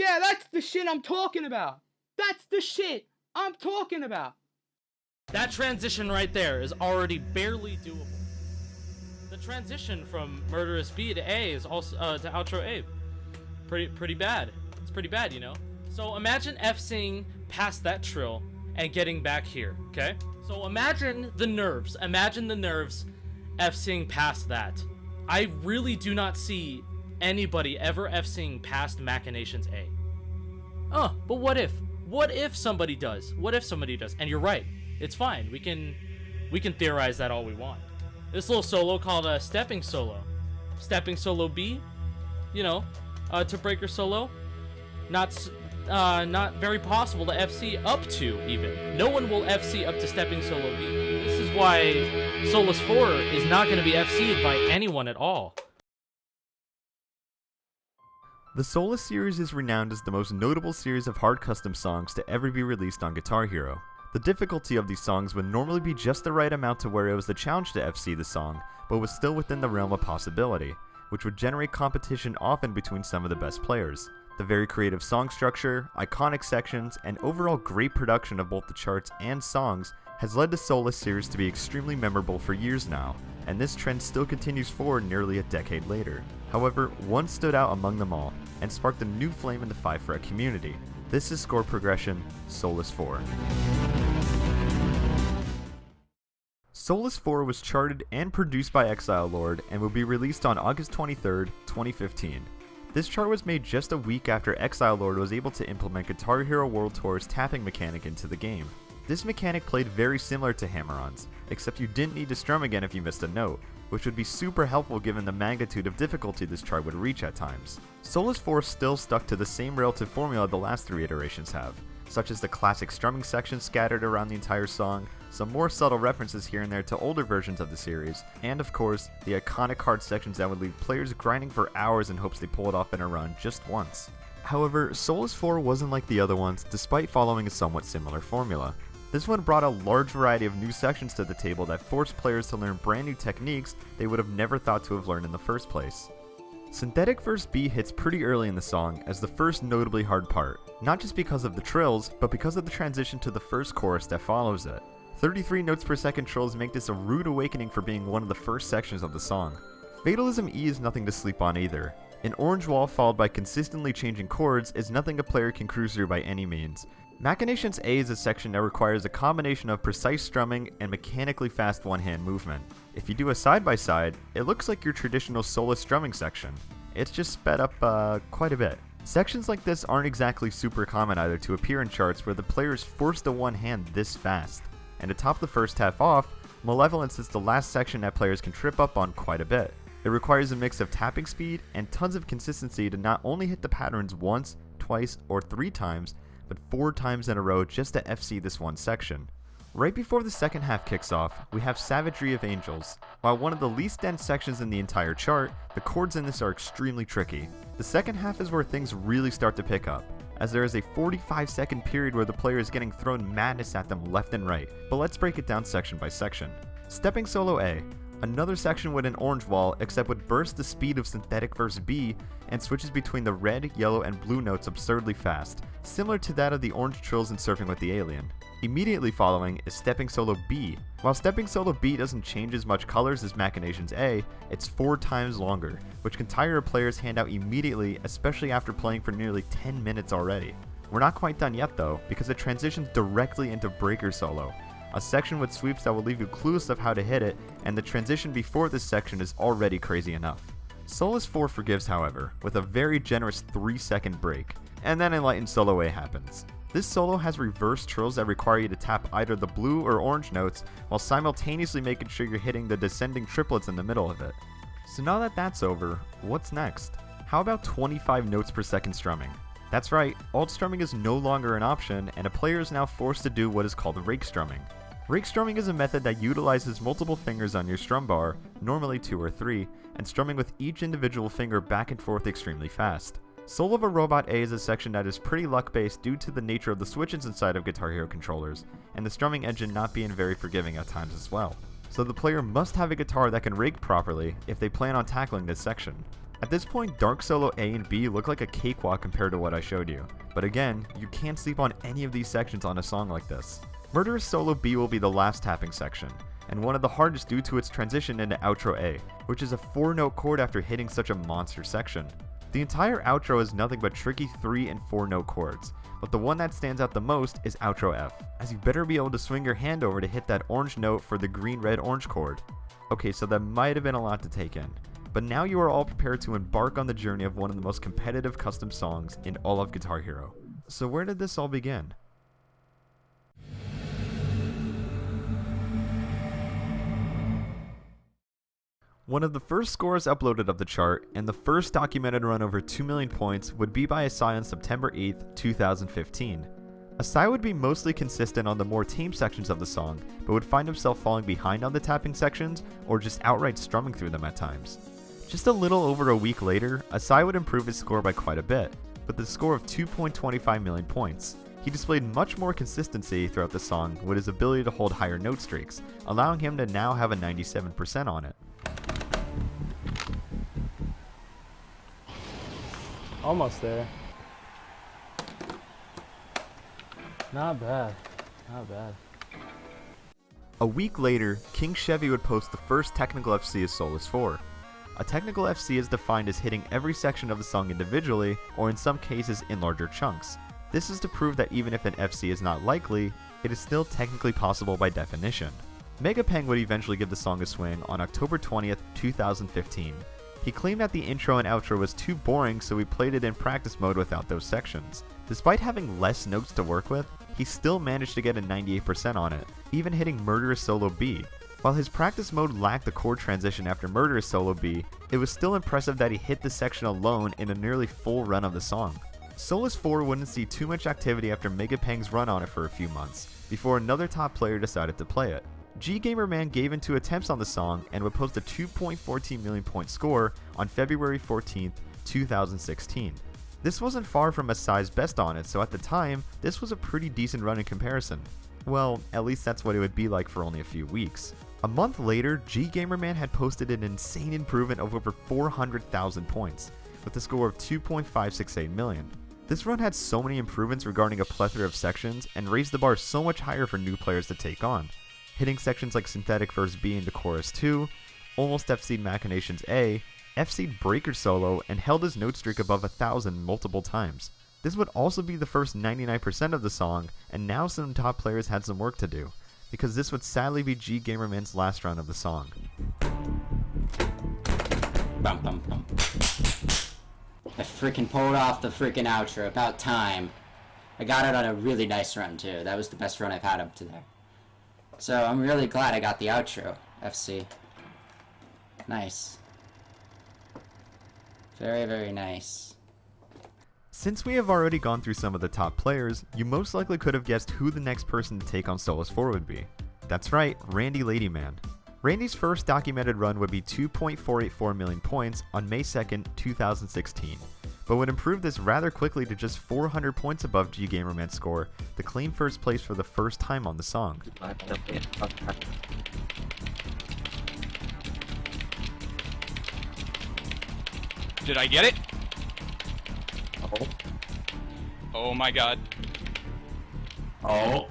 Yeah, that's the shit I'm talking about. That's the shit I'm talking about. That transition right there is already barely doable. The transition from Murderous B to A is also to Outro A. Pretty bad. It's pretty bad, you know? So imagine F-Sing past that trill and getting back here, okay? So imagine the nerves F-Sing past that. I really do not see anybody ever F-Sing past Machinations A. Oh, but what if? What if somebody does? What if somebody does? And you're right. It's fine. We can theorize that all we want. This little solo called a Stepping Solo. Stepping Solo B, you know, to breaker solo. Not very possible to FC up to, even. No one will FC up to Stepping Solo B. This is why Soulless 4 is not going to be FC'd by anyone at all. The Soulless series is renowned as the most notable series of hard custom songs to ever be released on Guitar Hero. The difficulty of these songs would normally be just the right amount to where it was a challenge to FC the song, but was still within the realm of possibility, which would generate competition often between some of the best players. The very creative song structure, iconic sections, and overall great production of both the charts and songs has led the Soulless series to be extremely memorable for years now, and this trend still continues forward nearly a decade later. However, one stood out among them all, and sparked a new flame in the 5-fret community. This is score progression Soulless 4. Soulless 4 was charted and produced by ExileLord and will be released on August 23rd, 2015. This chart was made just a week after ExileLord was able to implement Guitar Hero World Tour's tapping mechanic into the game. This mechanic played very similar to Hammer-Ons, except you didn't need to strum again if you missed a note, which would be super helpful given the magnitude of difficulty this chart would reach at times. Soulless 4 still stuck to the same relative formula the last 3 iterations have, such as the classic strumming section scattered around the entire song, some more subtle references here and there to older versions of the series, and of course, the iconic hard sections that would leave players grinding for hours in hopes they pull it off in a run just once. However, Soulless 4 wasn't like the other ones, despite following a somewhat similar formula. This one brought a large variety of new sections to the table that forced players to learn brand new techniques they would have never thought to have learned in the first place. Synthetic Verse B hits pretty early in the song as the first notably hard part, not just because of the trills, but because of the transition to the first chorus that follows it. 33 notes per second trills make this a rude awakening for being one of the first sections of the song. Fatalism E is nothing to sleep on either. An orange wall followed by consistently changing chords is nothing a player can cruise through by any means. Machinations A is a section that requires a combination of precise strumming and mechanically fast one-hand movement. If you do a side-by-side, it looks like your traditional Soulless strumming section. It's just sped up quite a bit. Sections like this aren't exactly super common either to appear in charts where the player is forced to one-hand this fast. And to top the first half off, Malevolence is the last section that players can trip up on quite a bit. It requires a mix of tapping speed and tons of consistency to not only hit the patterns once, twice, or 3 times, but 4 times in a row just to FC this one section. Right before the second half kicks off, we have Savagery of Angels. While one of the least dense sections in the entire chart, the chords in this are extremely tricky. The second half is where things really start to pick up, as there is a 45-second period where the player is getting thrown madness at them left and right, but let's break it down section by section. Stepping Solo A, another section with an orange wall except would burst the speed of Synthetic Verse B and switches between the red, yellow, and blue notes absurdly fast, similar to that of the orange trills in Surfing with the Alien. Immediately following is Stepping Solo B. While Stepping Solo B doesn't change as much colors as Machinations A, it's 4 times longer, which can tire a player's hand out immediately, especially after playing for nearly 10 minutes already. We're not quite done yet though, because it transitions directly into Breaker Solo, a section with sweeps that will leave you clueless of how to hit it, and the transition before this section is already crazy enough. Soulless 4 forgives however, with a very generous 3-second break, and then Enlightened Solo A happens. This solo has reverse trills that require you to tap either the blue or orange notes while simultaneously making sure you're hitting the descending triplets in the middle of it. So now that that's over, what's next? How about 25 notes per second strumming? That's right, alt strumming is no longer an option and a player is now forced to do what is called rake strumming. Rake strumming is a method that utilizes multiple fingers on your strum bar, normally 2 or 3, and strumming with each individual finger back and forth extremely fast. Soul of a Robot A is a section that is pretty luck-based due to the nature of the switches inside of Guitar Hero controllers, and the strumming engine not being very forgiving at times as well. So the player must have a guitar that can rake properly if they plan on tackling this section. At this point, Dark Solo A and B look like a cakewalk compared to what I showed you. But again, you can't sleep on any of these sections on a song like this. Murderous Solo B will be the last tapping section, and one of the hardest due to its transition into Outro A, which is a 4-note chord after hitting such a monster section. The entire outro is nothing but tricky 3 and 4-note chords, but the one that stands out the most is Outro F, as you better be able to swing your hand over to hit that orange note for the green-red-orange chord. Okay, so that might have been a lot to take in. But now you are all prepared to embark on the journey of one of the most competitive custom songs in all of Guitar Hero. So where did this all begin? One of the first scores uploaded of the chart, and the first documented run over 2 million points, would be by Acai on September 8th, 2015. Acai would be mostly consistent on the more tame sections of the song, but would find himself falling behind on the tapping sections, or just outright strumming through them at times. Just a little over a week later, Acai would improve his score by quite a bit, with a score of 2.25 million points. He displayed much more consistency throughout the song with his ability to hold higher note streaks, allowing him to now have a 97% on it. Almost there. Not bad. Not bad. A week later, King Chevy would post the first technical FC of Soulless 4. A technical FC is defined as hitting every section of the song individually, or in some cases in larger chunks. This is to prove that even if an FC is not likely, it is still technically possible by definition. Peng would eventually give the song a swing on October 20th, 2015. He claimed that the intro and outro was too boring, so he played it in practice mode without those sections. Despite having less notes to work with, he still managed to get a 98% on it, even hitting Murderous Solo B. While his practice mode lacked the chord transition after Murderous Solo B, it was still impressive that he hit this section alone in a nearly full run of the song. Soulless 4 wouldn't see too much activity after Peng's run on it for a few months, before another top player decided to play it. GamerMan gave in 2 attempts on the song and would post a 2.14 million point score on February 14th, 2016. This wasn't far from Acai's best on it, so at the time, this was a pretty decent run in comparison. Well, at least that's what it would be like for only a few weeks. A month later, GamerMan had posted an insane improvement of over 400,000 points, with a score of 2.568 million. This run had so many improvements regarding a plethora of sections, and raised the bar so much higher for new players to take on, hitting sections like Synthetic Verse B into Chorus 2, almost FC'd Machinations A, FC'd Breaker Solo, and held his note streak above 1,000 multiple times. This would also be the first 99% of the song, and now some top players had some work to do, because this would sadly be GamerMan's last run of the song. Bum, bum, bum. I freaking pulled off the freaking outro. About time. I got it on a really nice run too. That was the best run I've had up to there. So I'm really glad I got the outro, FC. Nice. Very, very nice. Since we have already gone through some of the top players, you most likely could have guessed who the next person to take on Soulless 4 would be. That's right, Randy Ladyman. Randy's first documented run would be 2.484 million points on May 2nd, 2016, but would improve this rather quickly to just 400 points above GamerMan's score to claim first place for the first time on the song. Did I get it? Oh. Oh my god. Oh.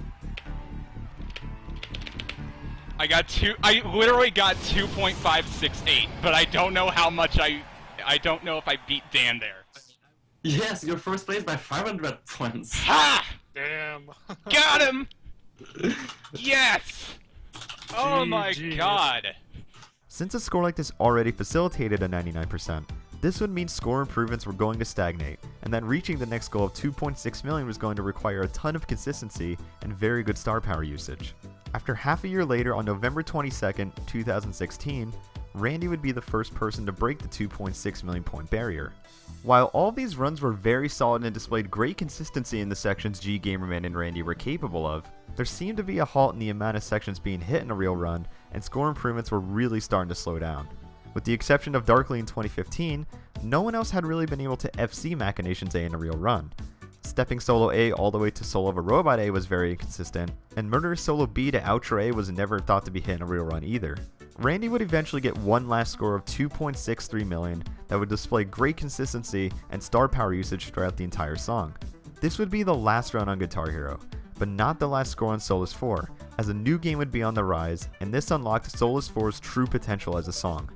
I literally got 2.568, but I don't know how much I don't know if I beat Dan there. Yes, you're first place by 500 points. Ha! Damn. Got him! Yes! Oh my god. Since a score like this already facilitated a 99%, this would mean score improvements were going to stagnate, and that reaching the next goal of 2.6 million was going to require a ton of consistency and very good star power usage. After half a year later, on November 22nd, 2016, Randy would be the first person to break the 2.6 million point barrier. While all these runs were very solid and displayed great consistency in the sections GamerMan and Randy were capable of, there seemed to be a halt in the amount of sections being hit in a real run, and score improvements were really starting to slow down. With the exception of Darkly in 2015, no one else had really been able to FC Machinations A in a real run. Stepping Solo A all the way to Soul of a Robot A was very inconsistent, and Murderous Solo B to Outro A was never thought to be hit in a real run either. Randy would eventually get one last score of 2.63 million that would display great consistency and star power usage throughout the entire song. This would be the last run on Guitar Hero, but not the last score on Soulless 4, as a new game would be on the rise, and this unlocked Soulless 4's true potential as a song.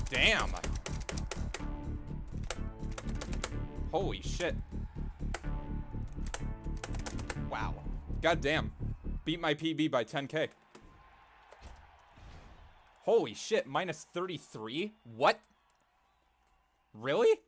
Damn! Holy shit. Wow. God damn. Beat my PB by 10k. Holy shit, minus 33? What? Really?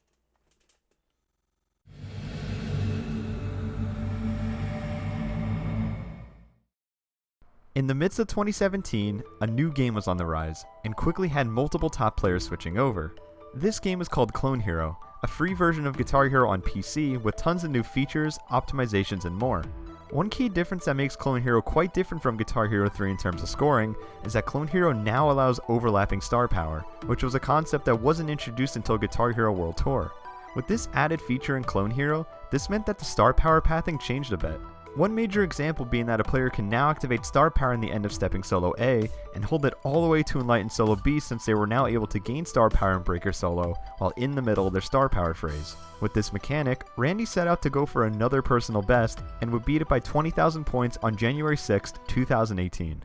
In the midst of 2017, a new game was on the rise, and quickly had multiple top players switching over. This game is called Clone Hero, a free version of Guitar Hero on PC with tons of new features, optimizations, and more. One key difference that makes Clone Hero quite different from Guitar Hero 3 in terms of scoring is that Clone Hero now allows overlapping star power, which was a concept that wasn't introduced until Guitar Hero World Tour. With this added feature in Clone Hero, this meant that the star power pathing changed a bit. One major example being that a player can now activate star power in the end of stepping solo A and hold it all the way to enlighten solo B, since they were now able to gain star power in breaker solo while in the middle of their star power phrase. With this mechanic, Randy set out to go for another personal best and would beat it by 20,000 points on January 6th, 2018.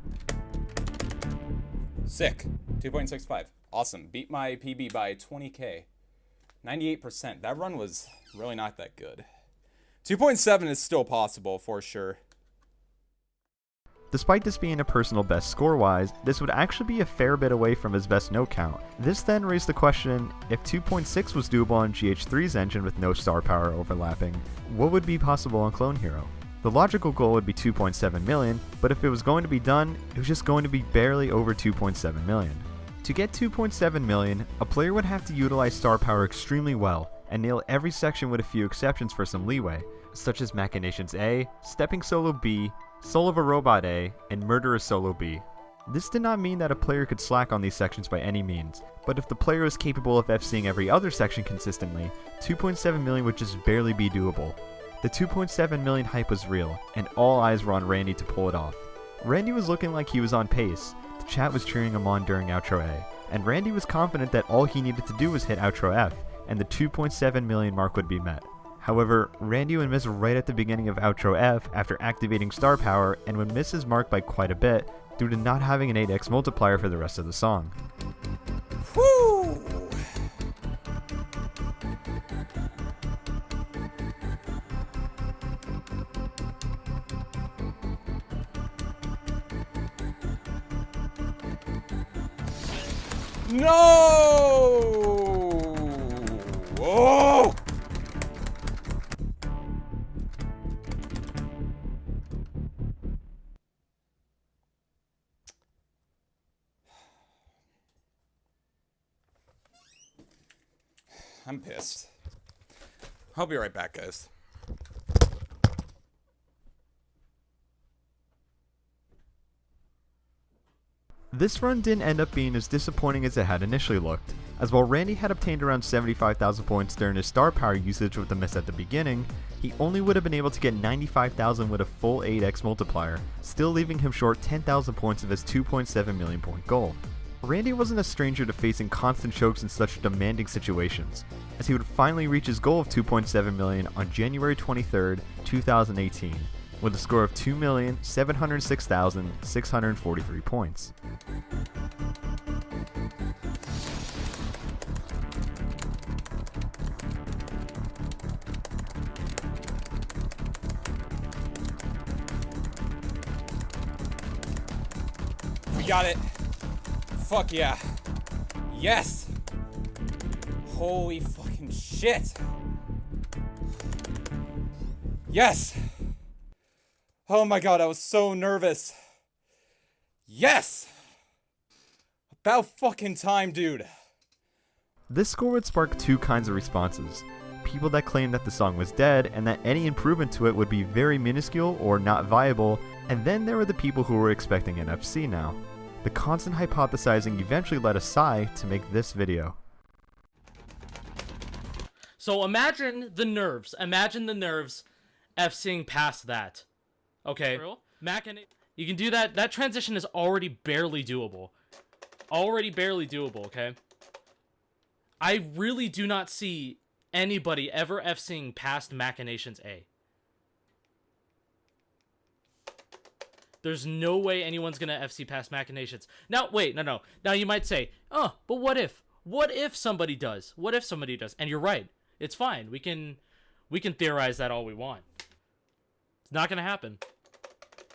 Sick. 2.65. Awesome. Beat my PB by 20k. 98%. That run was really not that good. 2.7 is still possible for sure. Despite this being a personal best score-wise, this would actually be a fair bit away from his best note count. This then raised the question, if 2.6 was doable on GH3's engine with no star power overlapping, what would be possible on Clone Hero? The logical goal would be 2.7 million, but if it was going to be done, it was just going to be barely over 2.7 million. To get 2.7 million, a player would have to utilize star power extremely well, and nail every section with a few exceptions for some leeway, such as Machinations A, Stepping Solo B, Soul of a Robot A, and Murderer Solo B. This did not mean that a player could slack on these sections by any means, but if the player was capable of FCing every other section consistently, 2.7 million would just barely be doable. The 2.7 million hype was real, and all eyes were on Randy to pull it off. Randy was looking like he was on pace, the chat was cheering him on during Outro A, and Randy was confident that all he needed to do was hit Outro F, and the 2.7 million mark would be met. However, Randy would miss right at the beginning of Outro F after activating star power, and would miss his mark by quite a bit due to not having an 8x multiplier for the rest of the song. Whoo! No! Oh! I'm pissed. I'll be right back, guys. This run didn't end up being as disappointing as it had initially looked, as while Randy had obtained around 75,000 points during his star power usage with the miss at the beginning, he only would have been able to get 95,000 with a full 8x multiplier, still leaving him short 10,000 points of his 2.7 million point goal. Randy wasn't a stranger to facing constant chokes in such demanding situations, as he would finally reach his goal of 2.7 million on January 23rd, 2018, with a score of 2,706,643 points. We got it. Fuck yeah. Yes. Holy fucking shit. Yes. Oh my god, I was so nervous. Yes. About fucking time, dude. This score would spark two kinds of responses. People that claimed that the song was dead and that any improvement to it would be very minuscule or not viable, and then there were the people who were expecting an FC now. The constant hypothesizing eventually led Acai to make this video. So imagine the nerves. Imagine the nerves FCing past that. Okay. You can do that. That transition is already barely doable. Already barely doable, okay? I really do not see anybody ever FCing past Machinations A. There's no way anyone's gonna FC past Machinations. Now, wait, no. Now you might say, oh, but what if? What if somebody does? What if somebody does? And you're right. It's fine. We can theorize that all we want. It's not gonna happen.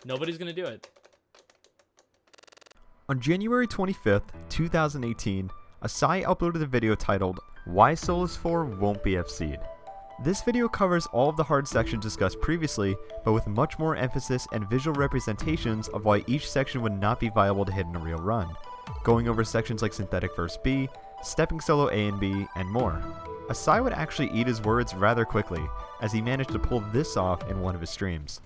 Nobody's gonna do it. On January 25th, 2018, Acai uploaded a video titled, Why Soulless 4 Won't Be FC'd. This video covers all of the hard sections discussed previously, but with much more emphasis and visual representations of why each section would not be viable to hit in a real run, going over sections like Synthetic Verse B, Stepping Solo A and B, and more. Acai would actually eat his words rather quickly, as he managed to pull this off in one of his streams.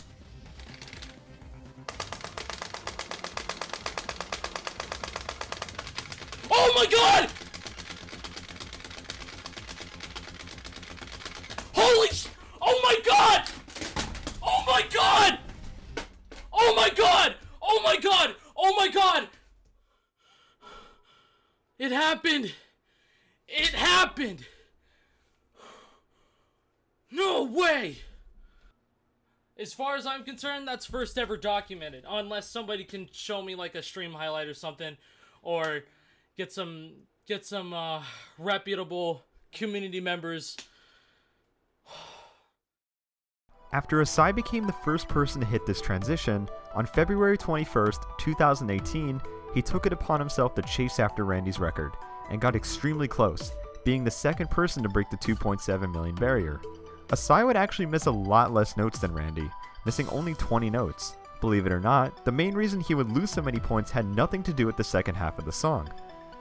Oh my god! Oh my god! Oh my god! Oh my god! Oh my god! Oh my god! It happened! It happened! No way! As far as I'm concerned, that's first ever documented. Unless somebody can show me like a stream highlight or something, or get some reputable community members. After Acai became the first person to hit this transition, on February 21st, 2018, he took it upon himself to chase after Randy's record, and got extremely close, being the second person to break the 2.7 million barrier. Acai would actually miss a lot less notes than Randy, missing only 20 notes. Believe it or not, the main reason he would lose so many points had nothing to do with the second half of the song.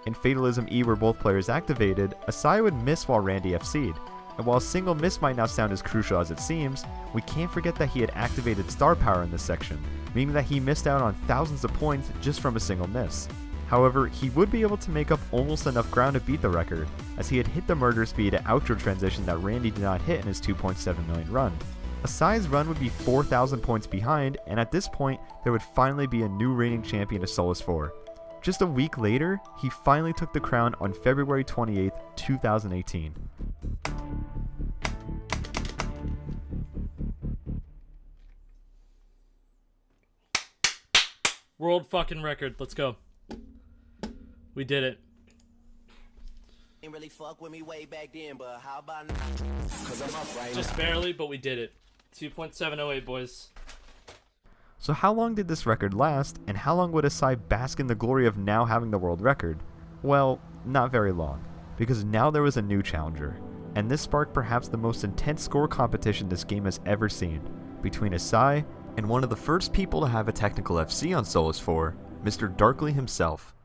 In Fatalism E, where both players activated, Acai would miss while Randy FC'd, and while a single miss might not sound as crucial as it seems, we can't forget that he had activated star power in this section, meaning that he missed out on thousands of points just from a single miss. However, he would be able to make up almost enough ground to beat the record, as he had hit the murder speed outro transition that Randy did not hit in his 2.7 million run. Acai's run would be 4,000 points behind, and at this point, there would finally be a new reigning champion of Soulless 4. Just a week later, he finally took the crown on February 28th, 2018. World fucking record. Let's go. We did it. Ain't really fuck with me way back then, but how about now? 'Cause I'm up right Just barely, but we did it. 2.708, boys. So how long did this record last, and how long would Acai bask in the glory of now having the world record? Well, not very long, because now there was a new challenger, and this sparked perhaps the most intense score competition this game has ever seen, between Acai and one of the first people to have a technical FC on Soulless 4, Mr. Darkly himself.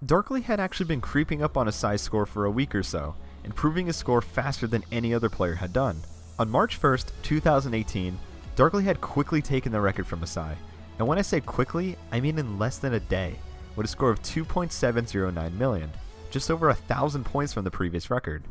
Darkly had actually been creeping up on Acai's score for a week or so, improving his score faster than any other player had done. On March 1st, 2018, Darkly had quickly taken the record from Acai, and when I say quickly, I mean in less than a day, with a score of 2.709 million, just over 1,000 points from the previous record.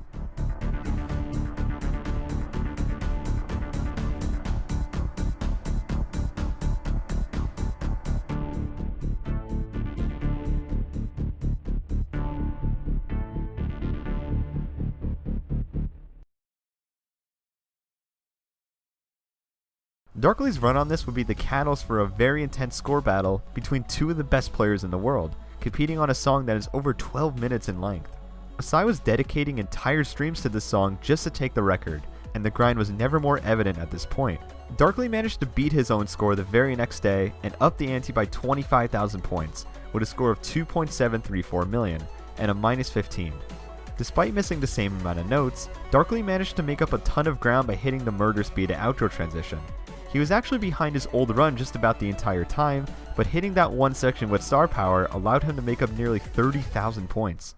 Darkly's run on this would be the catalyst for a very intense score battle between two of the best players in the world, competing on a song that is over 12 minutes in length. Acai was dedicating entire streams to this song just to take the record, and the grind was never more evident at this point. Darkly managed to beat his own score the very next day and up the ante by 25,000 points, with a score of 2.734 million and a minus 15. Despite missing the same amount of notes, Darkly managed to make up a ton of ground by hitting the murder speed outro transition. He was actually behind his old run just about the entire time, but hitting that one section with star power allowed him to make up nearly 30,000 points.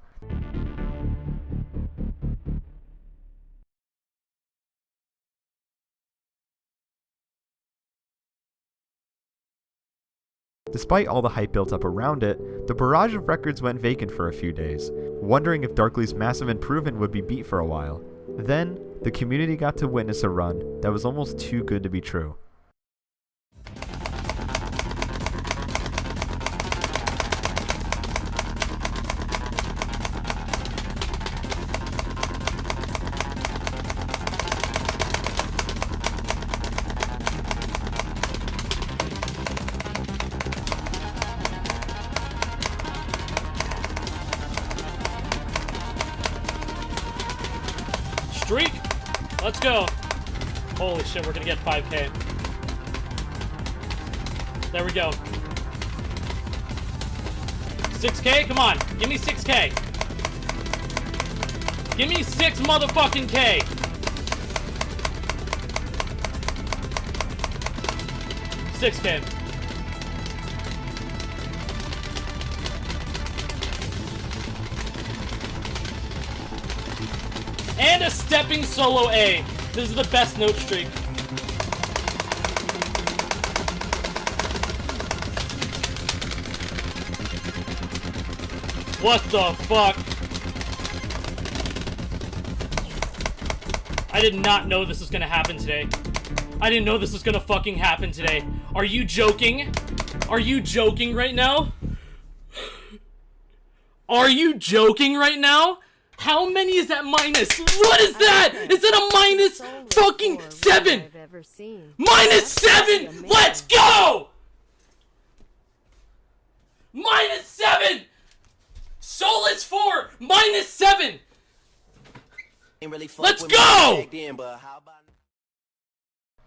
Despite all the hype built up around it, the barrage of records went vacant for a few days, wondering if Darkly's massive improvement would be beat for a while. Then, the community got to witness a run that was almost too good to be true. Streak! Let's go. Holy shit, we're gonna get 5K. There we go. 6K? Come on. Give me 6K. Give me 6 motherfucking K. $6K. And a stepping solo A. This is the best note streak. What the fuck? I did not know this was gonna happen today. I didn't know this was gonna fucking happen today. Are you joking? Are you joking right now? Are you joking right now? How many is that minus? What is that? Is that a minus fucking 7? Minus 7! Let's go! Minus 7! Soulless 4! Minus 7! Let's go!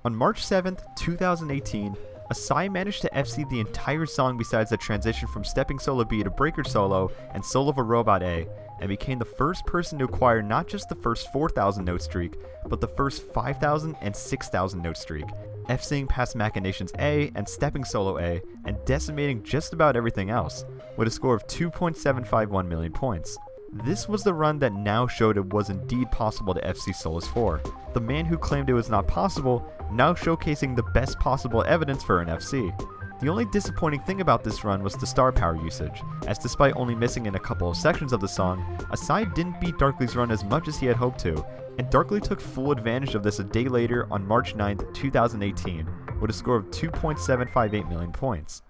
On March 7th, 2018, Acai managed to FC the entire song besides the transition from Stepping Solo B to Breaker Solo and Soul of a Robot A, and became the first person to acquire not just the first 4,000 note streak, but the first 5,000 and 6,000 note streak, FCing past Machinations A and Stepping Solo A, and decimating just about everything else, with a score of 2.751 million points. This was the run that now showed it was indeed possible to FC Soulless 4, the man who claimed it was not possible, now showcasing the best possible evidence for an FC. The only disappointing thing about this run was the star power usage, as despite only missing in a couple of sections of the song, Acai didn't beat Darkly's run as much as he had hoped to, and Darkly took full advantage of this a day later on March 9th, 2018, with a score of 2.758 million points.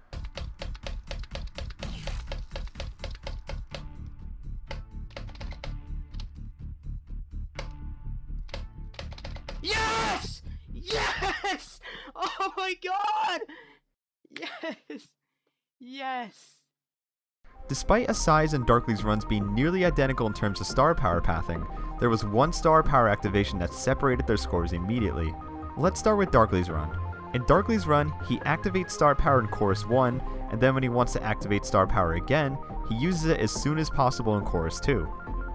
Yes! Yes! Oh my god! Yes! Yes! Despite Acai's and Darkly's runs being nearly identical in terms of star power pathing, there was one star power activation that separated their scores immediately. Let's start with Darkly's run. In Darkly's run, he activates star power in Chorus 1, and then when he wants to activate star power again, he uses it as soon as possible in Chorus 2.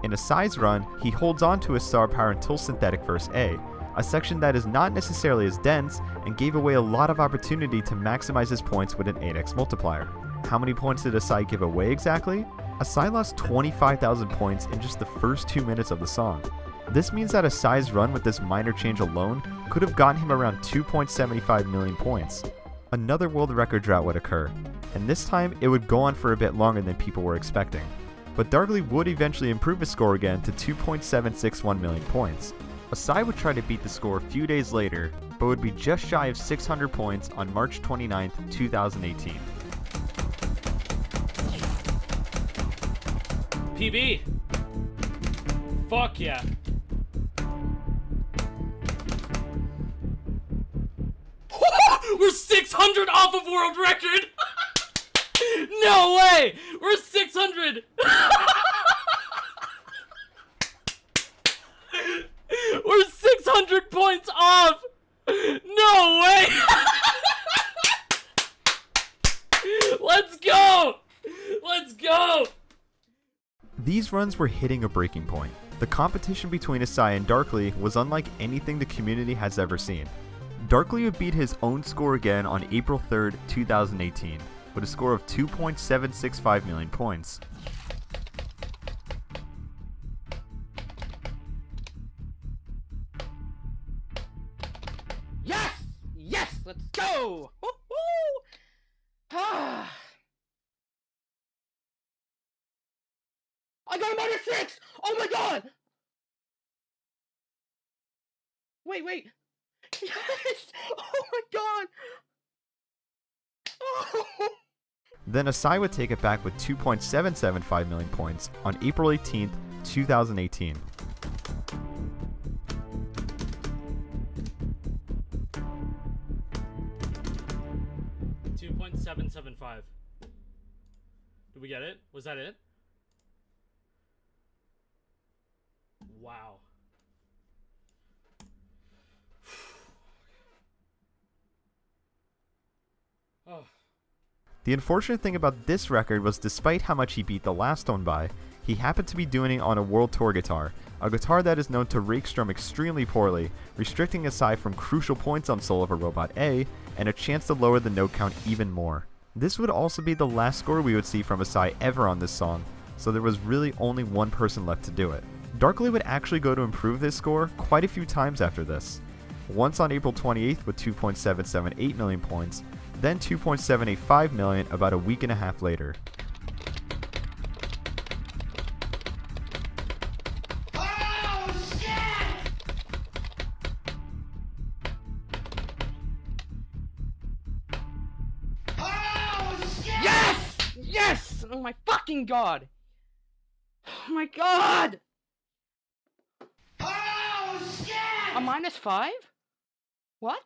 In Acai's run, he holds on to his star power until Synthetic Verse A, a section that is not necessarily as dense and gave away a lot of opportunity to maximize his points with an 8x multiplier. How many points did Acai give away exactly? Acai lost 25,000 points in just the first 2 minutes of the song. This means that Acai's run with this minor change alone could have gotten him around 2.75 million points. Another world record drought would occur, and this time it would go on for a bit longer than people were expecting. But Darkly would eventually improve his score again to 2.761 million points. Acai would try to beat the score a few days later, but would be just shy of 600 points on March 29th, 2018. PB. Fuck yeah. We're 600 off of world record. No way. We're 600. We're 600 points off. No way. Let's go. Let's go. These runs were hitting a breaking point. The competition between Acai and Darkly was unlike anything the community has ever seen. Darkly would beat his own score again on April 3rd, 2018, with a score of 2.765 million points. Yes! Yes! Let's go! Woo-hoo! Ah! I got a -6! Oh my god! Wait. Yes! Oh my god! Oh! Then Acai would take it back with 2.775 million points on April 18th, 2018. $2.775. Did we get it? Was that it? Wow. Oh. The unfortunate thing about this record was despite how much he beat the last one by, he happened to be doing it on a World Tour guitar, a guitar that is known to rake strum extremely poorly, restricting Acai from crucial points on Soul of a Robot A, and a chance to lower the note count even more. This would also be the last score we would see from Acai ever on this song, so there was really only one person left to do it. Darkly would actually go to improve this score quite a few times after this. Once on April 28th with 2.778 million points, then 2.785 million about a week and a half later. Oh shit! Oh shit! Yes! Yes! Oh my fucking god! Oh my god! Oh shit! A -5? What?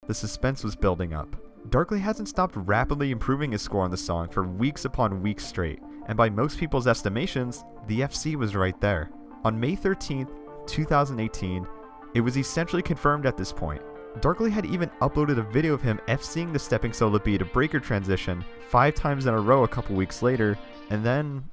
The suspense was building up. Darkly hasn't stopped rapidly improving his score on the song for weeks upon weeks straight, and by most people's estimations, the FC was right there. On May 13th, 2018, it was essentially confirmed at this point. Darkly had even uploaded a video of him FCing the stepping solo B to breaker transition 5 times in a row a couple weeks later, and then...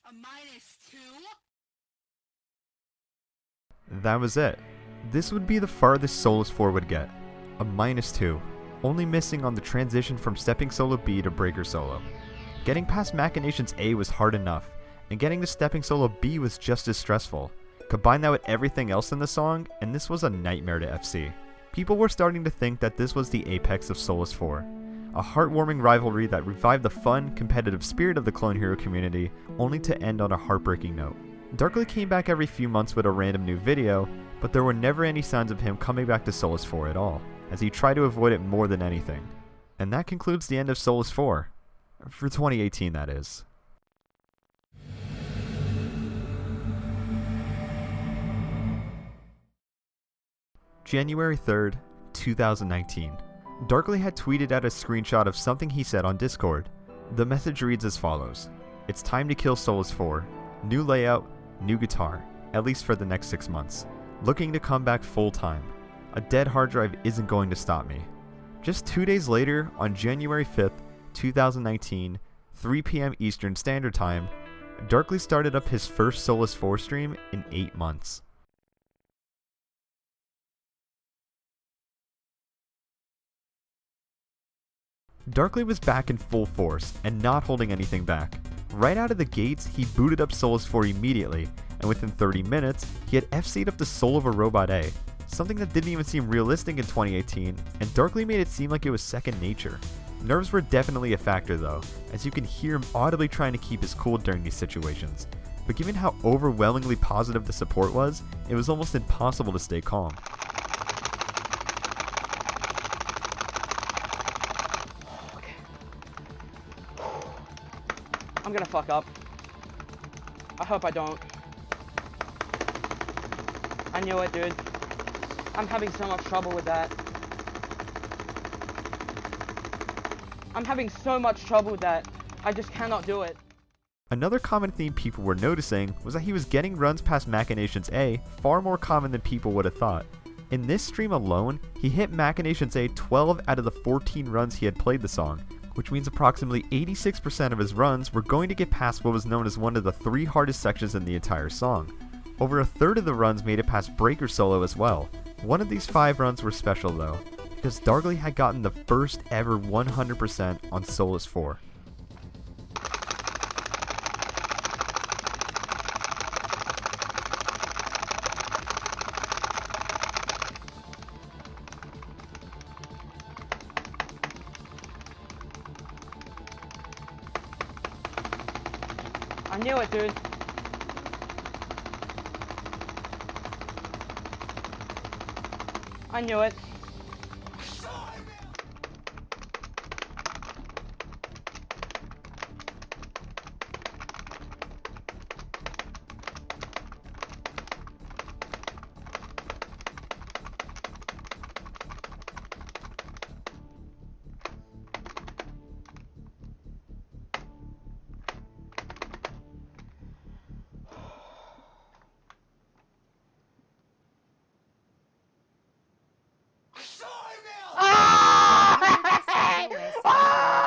A -2? That was it. This would be the farthest Soulless 4 would get. A -2. Only missing on the transition from stepping solo B to breaker solo. Getting past Machinations A was hard enough, and getting to stepping solo B was just as stressful. Combine that with everything else in the song, and this was a nightmare to FC. People were starting to think that this was the apex of Soulless 4. A heartwarming rivalry that revived the fun, competitive spirit of the clone hero community, only to end on a heartbreaking note. Darkly came back every few months with a random new video, but there were never any signs of him coming back to Soulless 4 at all, as he tried to avoid it more than anything. And that concludes the end of Soulless 4. For 2018, that is. January 3rd, 2019. Darkly had tweeted out a screenshot of something he said on Discord. The message reads as follows: "It's time to kill Soulless 4. New layout, new guitar, at least for the next 6 months. Looking to come back full time. A dead hard drive isn't going to stop me." Just 2 days later, on January 5th, 2019, 3 PM Eastern Standard Time, Darkly started up his first Soulless 4 stream in 8 months. Darkly was back in full force, and not holding anything back. Right out of the gates, he booted up Soulless 4 immediately, and within 30 minutes, he had FC'd up the Soul of a Robot A, something that didn't even seem realistic in 2018, and Darkly made it seem like it was second nature. Nerves were definitely a factor though, as you can hear him audibly trying to keep his cool during these situations. But given how overwhelmingly positive the support was, it was almost impossible to stay calm. I'm gonna fuck up. I hope I don't. I knew it, dude. I'm having so much trouble with that. I'm having so much trouble with that. I just cannot do it. Another common theme people were noticing was that he was getting runs past Machinations A far more common than people would have thought. In this stream alone, he hit Machinations A 12 out of the 14 runs he had played the song, which means approximately 86% of his runs were going to get past what was known as one of the 3 hardest sections in the entire song. Over a third of the runs made it past Breaker Solo as well. One of these 5 runs were special though, because Darkly had gotten the first ever 100% on Soulless 4. I knew it, dude. I knew it.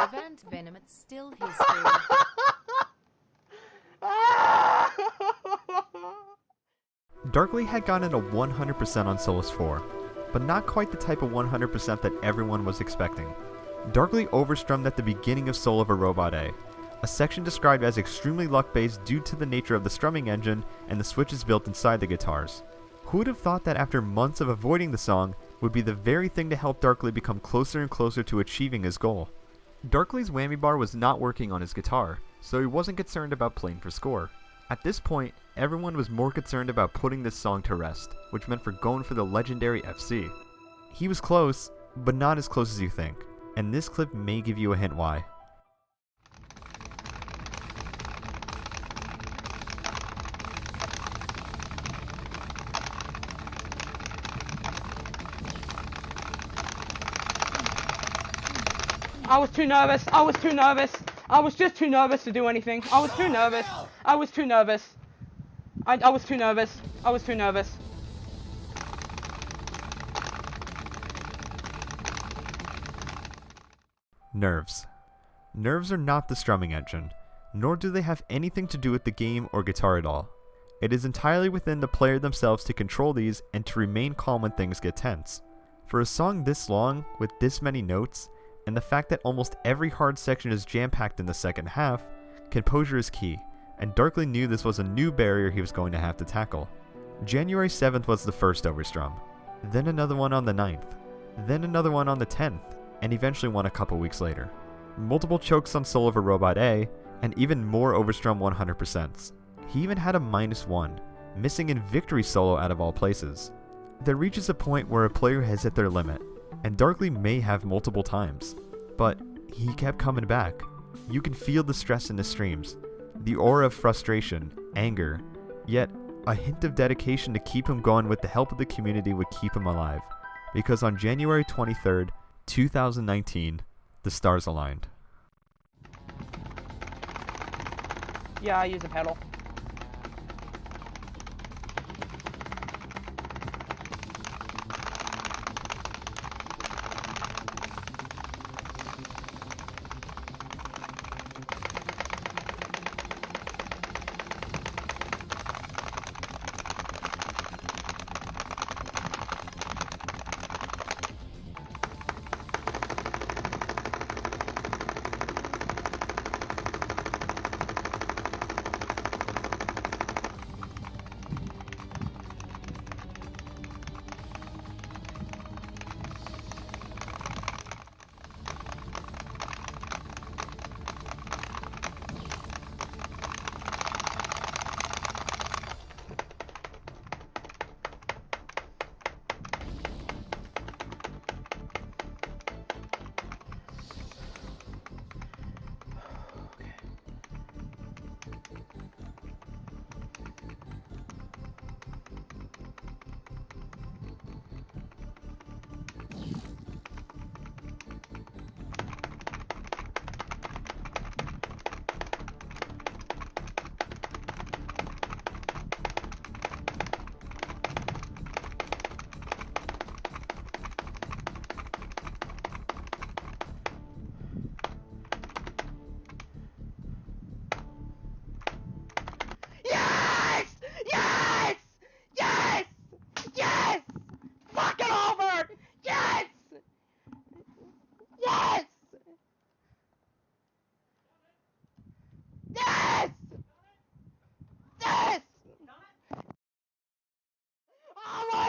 Event Venom, it's still history. Darkly had gotten a 100% on Soulless 4, but not quite the type of 100% that everyone was expecting. Darkly overstrummed at the beginning of Soul of a Robot A, a section described as extremely luck-based due to the nature of the strumming engine and the switches built inside the guitars. Who would have thought that after months of avoiding the song would be the very thing to help Darkly become closer and closer to achieving his goal? Darkly's whammy bar was not working on his guitar, so he wasn't concerned about playing for score. At this point, everyone was more concerned about putting this song to rest, which meant for going for the legendary FC. He was close, but not as close as you think, and this clip may give you a hint why. I was too nervous. I was too nervous. I was just too nervous to do anything. I was too nervous. I was too nervous. I was too nervous. I was too nervous. Nerves. Nerves are not the strumming engine, nor do they have anything to do with the game or guitar at all. It is entirely within the player themselves to control these and to remain calm when things get tense. For a song this long, with this many notes, and the fact that almost every hard section is jam-packed in the second half, composure is key, and Darkly knew this was a new barrier he was going to have to tackle. January 7th was the first overstrum, then another one on the 9th, then another one on the 10th, and eventually one a couple weeks later. Multiple chokes on Soul of a Robot A, and even more overstrum 100%. He even had a -1, missing in Victory Solo out of all places. There reaches a point where a player has hit their limit, and Darkly may have multiple times, but he kept coming back. You can feel the stress in his streams, the aura of frustration, anger, yet a hint of dedication to keep him going with the help of the community would keep him alive, because on January 23rd, 2019, the stars aligned. Yeah, I use a pedal.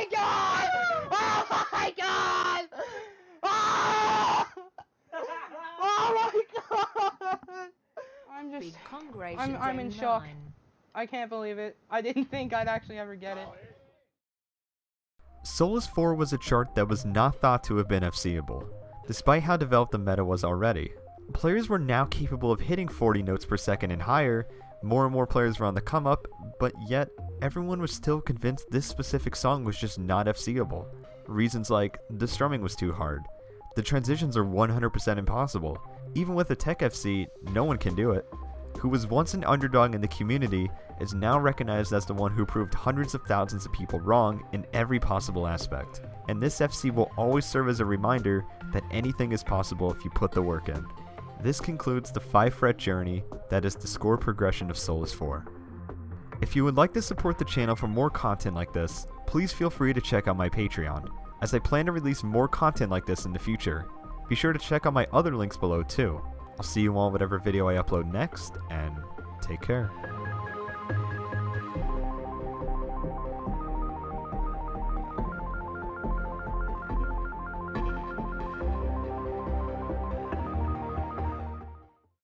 my god! Oh my god! Oh, oh my god! Big congratulations. I'm in shock. I can't believe it. I didn't think I'd actually ever get it. Soulless 4 was a chart that was not thought to have been FCable, despite how developed the meta was already. Players were now capable of hitting 40 notes per second and higher, more and more players were on the come up, but yet everyone was still convinced this specific song was just not FCable. Reasons like, the strumming was too hard, the transitions are 100% impossible, even with a tech FC, no one can do it. Who was once an underdog in the community is now recognized as the one who proved hundreds of thousands of people wrong in every possible aspect. And this FC will always serve as a reminder that anything is possible if you put the work in. This concludes the 5-fret journey that is the score progression of Soulless 4. If you would like to support the channel for more content like this, please feel free to check out my Patreon, as I plan to release more content like this in the future. Be sure to check out my other links below too. I'll see you all in whatever video I upload next, and take care.